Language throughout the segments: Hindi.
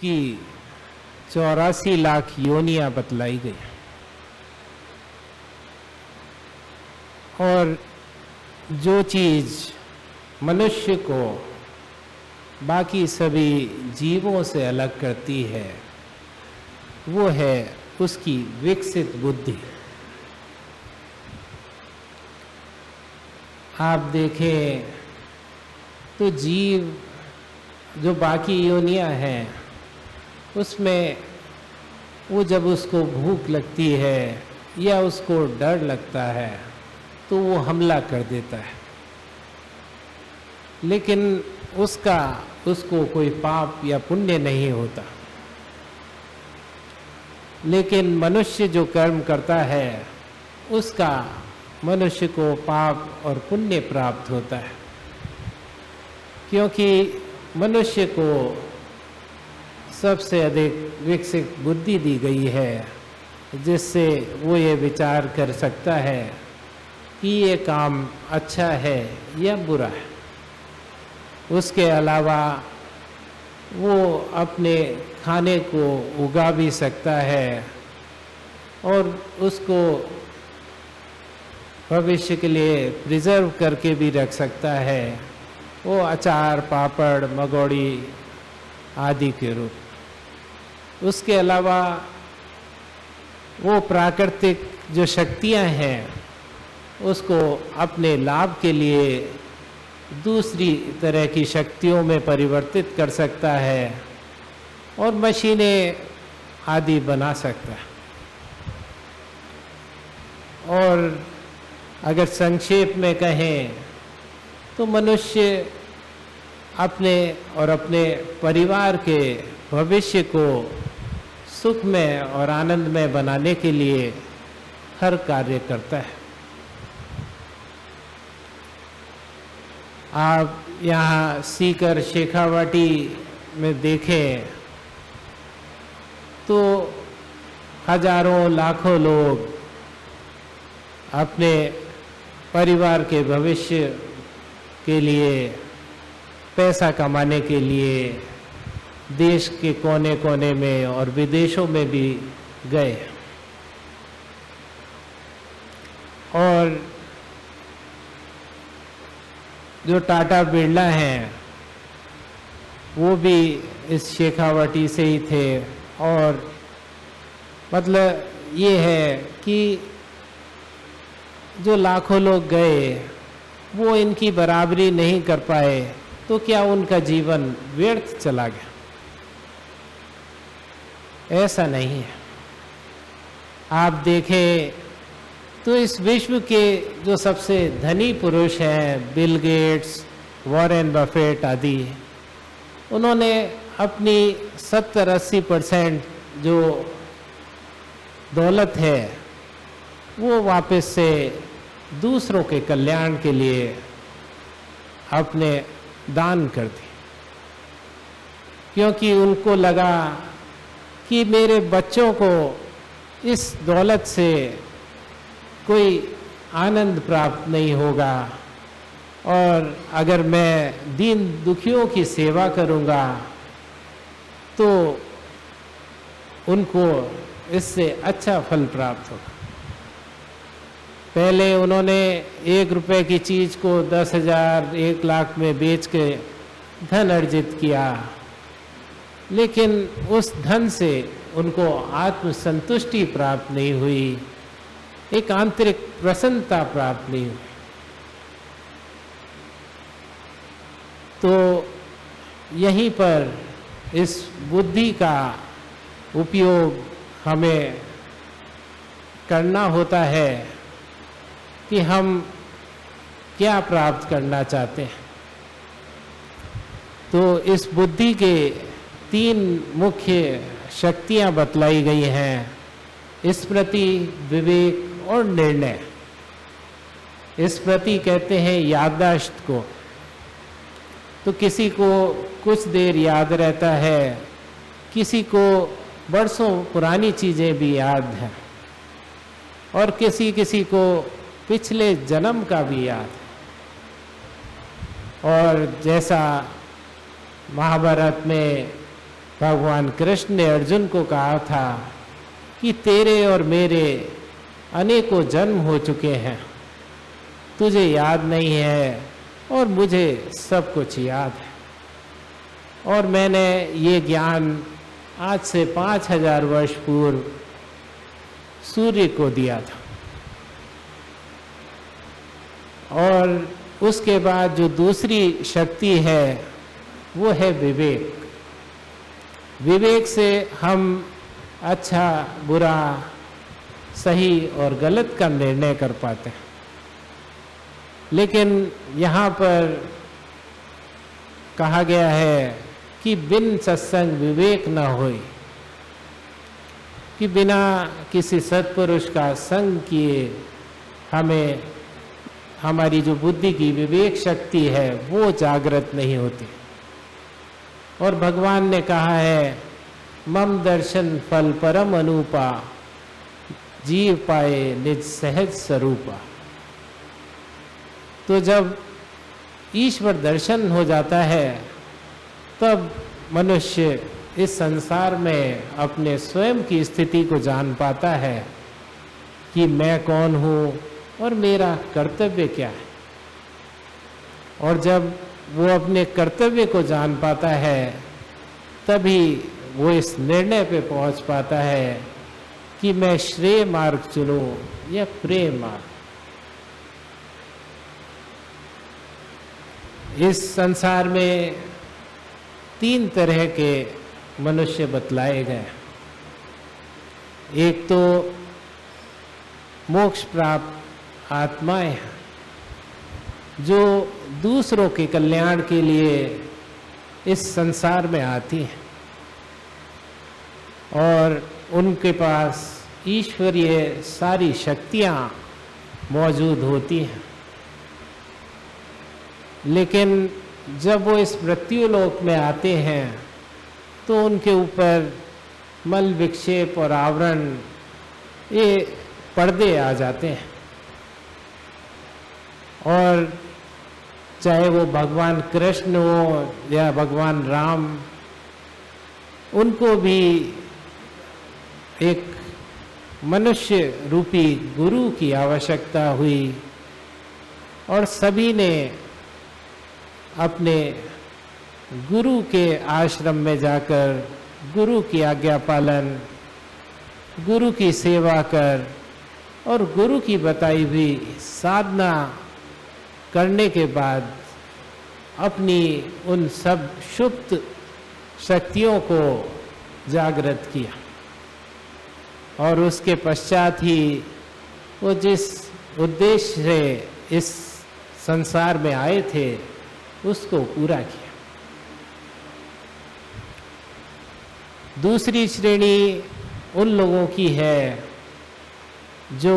उसकी 84 लाख योनियां बतलाई गई। और जो चीज़ मनुष्य को बाकी सभी जीवों से अलग करती है वो है उसकी विकसित बुद्धि। आप देखें तो जीव जो बाकी योनियां हैं उसमें वो जब उसको भूख लगती है या उसको डर लगता है तो वो हमला कर देता है, लेकिन उसको कोई पाप या पुण्य नहीं होता। लेकिन मनुष्य जो कर्म करता है उसका मनुष्य को पाप और पुण्य प्राप्त होता है, क्योंकि मनुष्य को सबसे अधिक विकसित बुद्धि दी गई है, जिससे वो ये विचार कर सकता है कि ये काम अच्छा है या बुरा है। उसके अलावा वो अपने खाने को उगा भी सकता है और उसको भविष्य के लिए प्रिजर्व करके भी रख सकता है, वो अचार, पापड़, मगोड़ी आदि के रूप। उसके अलावा वो प्राकृतिक जो शक्तियां हैं उसको अपने लाभ के लिए दूसरी तरह की शक्तियों में परिवर्तित कर सकता है और मशीनें आदि बना सकता है। और अगर संक्षेप में कहें तो मनुष्य अपने और अपने परिवार के भविष्य को सुखमय और आनंदमय बनाने के लिए हर कार्य करता है। आप यहाँ सीकर शेखावाटी में देखें तो हजारों लाखों लोग अपने परिवार के भविष्य के लिए पैसा कमाने के लिए देश के कोने कोने में और विदेशों में भी गए। और जो टाटा बिरला हैं वो भी इस शेखावाटी से ही थे। और मतलब ये है कि जो लाखों लोग गए वो इनकी बराबरी नहीं कर पाए, तो क्या उनका जीवन व्यर्थ चला गया? ऐसा नहीं है। आप देखें तो इस विश्व के जो सबसे धनी पुरुष हैं, बिल गेट्स, वॉरेन बफेट आदि, उन्होंने अपनी 70-80% जो दौलत है वो वापस से दूसरों के कल्याण के लिए अपने दान कर दी, क्योंकि उनको लगा कि मेरे बच्चों को इस दौलत से कोई आनंद प्राप्त नहीं होगा और अगर मैं दीन दुखियों की सेवा करूंगा तो उनको इससे अच्छा फल प्राप्त होगा। पहले उन्होंने 1 रुपए की चीज़ को 10,000, 1 लाख में बेच के धन अर्जित किया, लेकिन उस धन से उनको आत्मसंतुष्टि प्राप्त नहीं हुई, एक आंतरिक प्रसन्नता प्राप्त नहीं हुई। तो यहीं पर इस बुद्धि का उपयोग हमें करना होता है कि हम क्या प्राप्त करना चाहते हैं। तो इस बुद्धि के 3 मुख्य शक्तियां बतलाई गई हैं: स्मृति, विवेक और निर्णय। स्मृति कहते हैं याददाश्त को। तो किसी को कुछ देर याद रहता है, किसी को बरसों पुरानी चीज़ें भी याद हैं और किसी किसी को पिछले जन्म का भी याद है। और जैसा महाभारत में भगवान कृष्ण ने अर्जुन को कहा था कि तेरे और मेरे अनेकों जन्म हो चुके हैं, तुझे याद नहीं है और मुझे सब कुछ याद है, और मैंने ये ज्ञान आज से 5000 वर्ष पूर्व सूर्य को दिया था। और उसके बाद जो दूसरी शक्ति है वो है विवेक। विवेक से हम अच्छा बुरा सही और गलत का निर्णय कर पाते हैं। लेकिन यहाँ पर कहा गया है कि बिन सत्संग विवेक न होए, कि बिना किसी सत्पुरुष का संग किए हमें हमारी जो बुद्धि की विवेक शक्ति है वो जागृत नहीं होती। और भगवान ने कहा है मम दर्शन फल परम अनुपा, जीव पाए निज सहज स्वरूपा। तो जब ईश्वर दर्शन हो जाता है तब मनुष्य इस संसार में अपने स्वयं की स्थिति को जान पाता है कि मैं कौन हूँ और मेरा कर्तव्य क्या है। और जब वो अपने कर्तव्य को जान पाता है तभी वो इस निर्णय पे पहुंच पाता है कि मैं श्रेय मार्ग चुनूं या प्रेम मार्ग। इस संसार में 3 तरह के मनुष्य बतलाए गए। एक तो मोक्ष प्राप्त आत्माएं हैं जो दूसरों के कल्याण के लिए इस संसार में आती हैं और उनके पास ईश्वरीय सारी शक्तियां मौजूद होती हैं। लेकिन जब वो इस मृत्यु लोक में आते हैं तो उनके ऊपर मल विक्षेप और आवरण, ये पर्दे आ जाते हैं। और चाहे वो भगवान कृष्ण हो या भगवान राम, उनको भी एक मनुष्य रूपी गुरु की आवश्यकता हुई और सभी ने अपने गुरु के आश्रम में जाकर गुरु की आज्ञा पालन, गुरु की सेवा कर और गुरु की बताई हुई साधना करने के बाद अपनी उन सब सुप्त शक्तियों को जागृत किया। और उसके पश्चात ही वो जिस उद्देश्य से इस संसार में आए थे उसको पूरा किया। दूसरी श्रेणी उन लोगों की है जो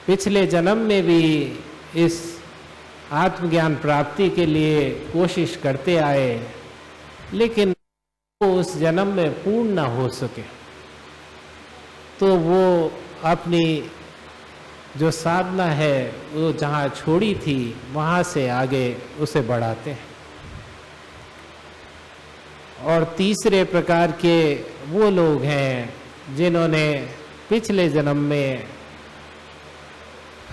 पिछले जन्म में भी इस आत्मज्ञान प्राप्ति के लिए कोशिश करते आए, लेकिन वो उस जन्म में पूर्ण ना हो सके, तो वो अपनी जो साधना है वो जहाँ छोड़ी थी वहाँ से आगे उसे बढ़ाते हैं। और तीसरे प्रकार के वो लोग हैं जिन्होंने पिछले जन्म में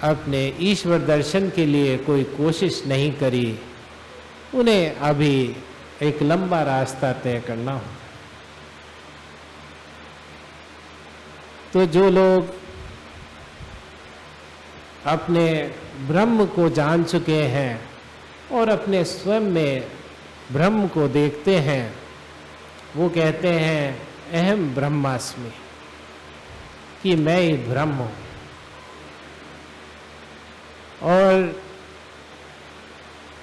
अपने ईश्वर दर्शन के लिए कोई कोशिश नहीं करी, उन्हें अभी एक लंबा रास्ता तय करना हो। तो जो लोग अपने ब्रह्म को जान चुके हैं और अपने स्वयं में ब्रह्म को देखते हैं, वो कहते हैं अहम ब्रह्मास्मि, कि मैं ही ब्रह्म हूँ। और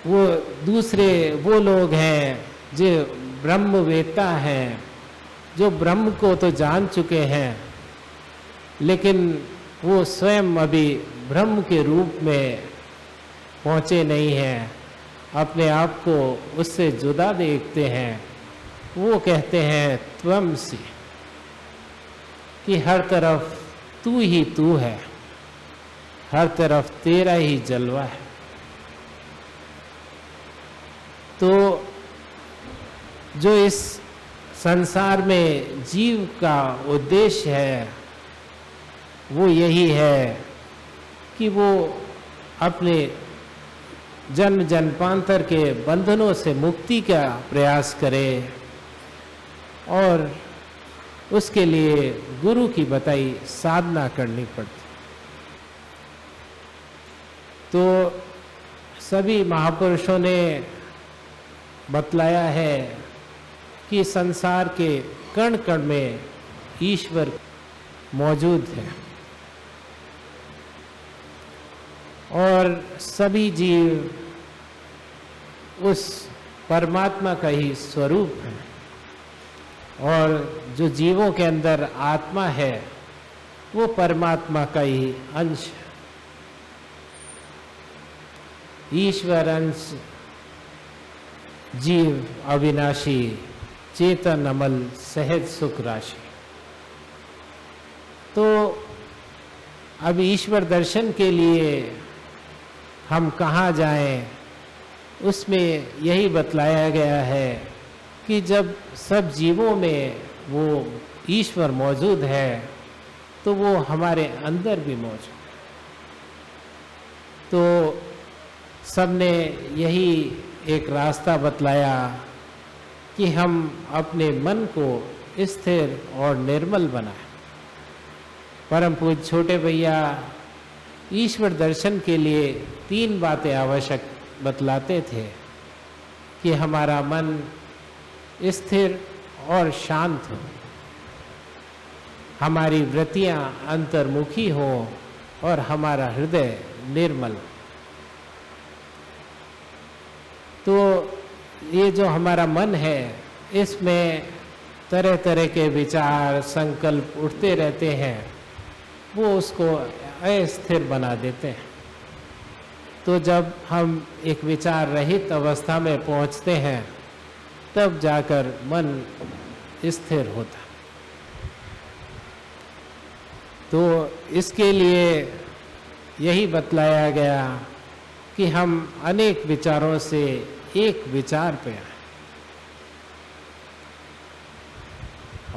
वो दूसरे वो लोग हैं जो ब्रह्मवेत्ता हैं, जो ब्रह्म को तो जान चुके हैं लेकिन वो स्वयं अभी ब्रह्म के रूप में पहुँचे नहीं हैं, अपने आप को उससे जुदा देखते हैं। वो कहते हैं त्वमसि, कि हर तरफ तू ही तू है, हर तरफ तेरा ही जलवा है। तो जो इस संसार में जीव का उद्देश्य है वो यही है कि वो अपने जन्म जन्मांतर के बंधनों से मुक्ति का प्रयास करे और उसके लिए गुरु की बताई साधना करनी पड़ती। तो सभी महापुरुषों ने बतलाया है कि संसार के कण कण में ईश्वर मौजूद है और सभी जीव उस परमात्मा का ही स्वरूप है और जो जीवों के अंदर आत्मा है वो परमात्मा का ही अंश है। ईश्वर अंश जीव अविनाशी चेतन अमल सहज सुख राशि। तो अब ईश्वर दर्शन के लिए हम कहाँ जाएं, उसमें यही बतलाया गया है कि जब सब जीवों में वो ईश्वर मौजूद है तो वो हमारे अंदर भी मौजूद है। तो सबने यही एक रास्ता बतलाया कि हम अपने मन को स्थिर और निर्मल बनाएं। परम पूज्य छोटे भैया ईश्वर दर्शन के लिए 3 बातें आवश्यक बतलाते थे कि हमारा मन स्थिर और शांत हो, हमारी वृत्तियां अंतर्मुखी हो और हमारा हृदय निर्मल। तो ये जो हमारा मन है इसमें तरह तरह के विचार संकल्प उठते रहते हैं, वो उसको अस्थिर बना देते हैं। तो जब हम एक विचार रहित अवस्था में पहुंचते हैं तब जाकर मन स्थिर होता। तो इसके लिए यही बतलाया गया कि हम अनेक विचारों से एक विचार पे आए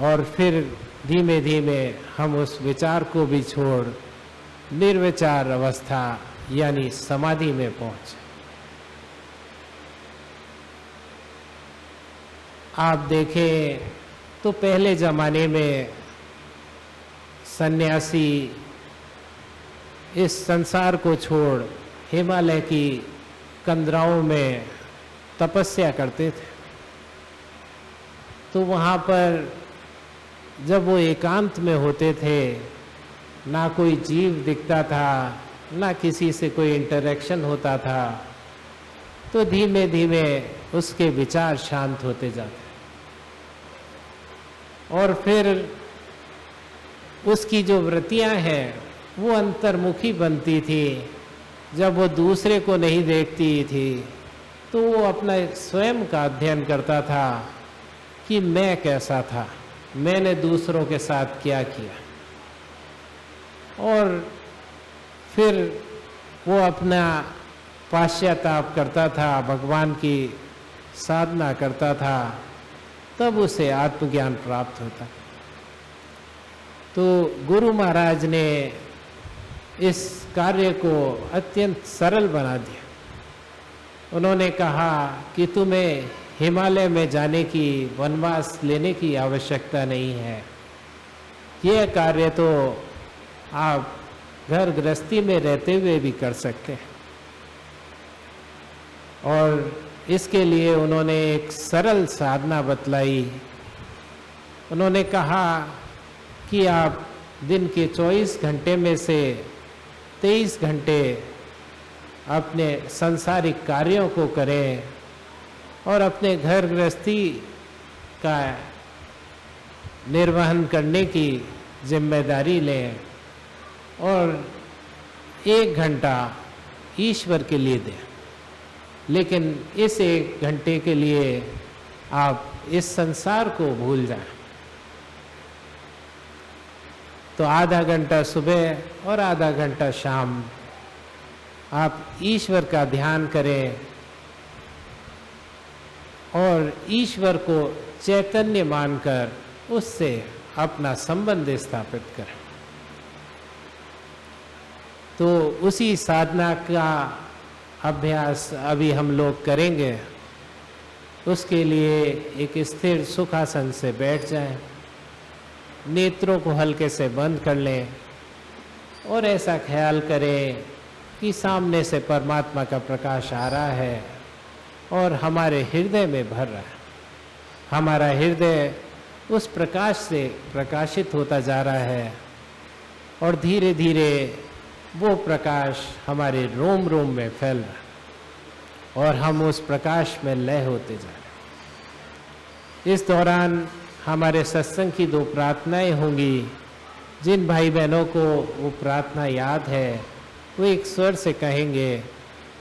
और फिर धीमे धीमे हम उस विचार को भी छोड़ निर्विचार अवस्था यानी समाधि में पहुंचे। आप देखें तो पहले जमाने में सन्यासी इस संसार को छोड़ हिमालय की कंदराओं में तपस्या करते थे। तो वहाँ पर जब वो एकांत में होते थे, ना कोई जीव दिखता था, ना किसी से कोई इंटरेक्शन होता था, तो धीमे धीमे उसके विचार शांत होते जाते और फिर उसकी जो वृत्तियां हैं वो अंतर्मुखी बनती थी। जब वो दूसरे को नहीं देखती थी तो वो अपना स्वयं का अध्ययन करता था कि मैं कैसा था, मैंने दूसरों के साथ क्या किया, और फिर वो अपना पाश्चाताप करता था, भगवान की साधना करता था, तब उसे आत्मज्ञान प्राप्त होता। तो गुरु महाराज ने इस कार्य को अत्यंत सरल बना दिया। उन्होंने कहा कि तुम्हें हिमालय में जाने की, वनवास लेने की आवश्यकता नहीं है। यह कार्य तो आप घर गृहस्थी में रहते हुए भी कर सकते हैं। और इसके लिए उन्होंने एक सरल साधना बतलाई। उन्होंने कहा कि आप दिन के 24 घंटे में से 23 घंटे अपने सांसारिक कार्यों को करें और अपने घर गृहस्थी का निर्वहन करने की जिम्मेदारी लें और 1 घंटा ईश्वर के लिए दें। लेकिन इस 1 घंटे के लिए आप इस संसार को भूल जाएं। तो आधा घंटा सुबह और आधा घंटा शाम आप ईश्वर का ध्यान करें और ईश्वर को चैतन्य मानकर उससे अपना संबंध स्थापित करें। तो उसी साधना का अभ्यास अभी हम लोग करेंगे। उसके लिए एक स्थिर सुखासन से बैठ जाएं, नेत्रों को हल्के से बंद कर लें और ऐसा ख्याल करें कि सामने से परमात्मा का प्रकाश आ रहा है और हमारे हृदय में भर रहा है। हमारा हृदय उस प्रकाश से प्रकाशित होता जा रहा है और धीरे धीरे वो प्रकाश हमारे रोम रोम में फैल रहा है और हम उस प्रकाश में लय होते जा रहे हैं। इस दौरान हमारे सत्संग की 2 प्रार्थनाएं होंगी। जिन भाई बहनों को वो प्रार्थना याद है वो एक स्वर से कहेंगे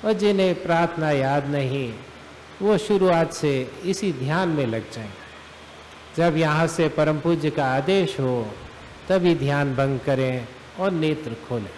और जिन्हें प्रार्थना याद नहीं वो शुरुआत से इसी ध्यान में लग जाएंगे। जब यहाँ से परम पूज्य का आदेश हो तभी ध्यान भंग करें और नेत्र खोलें।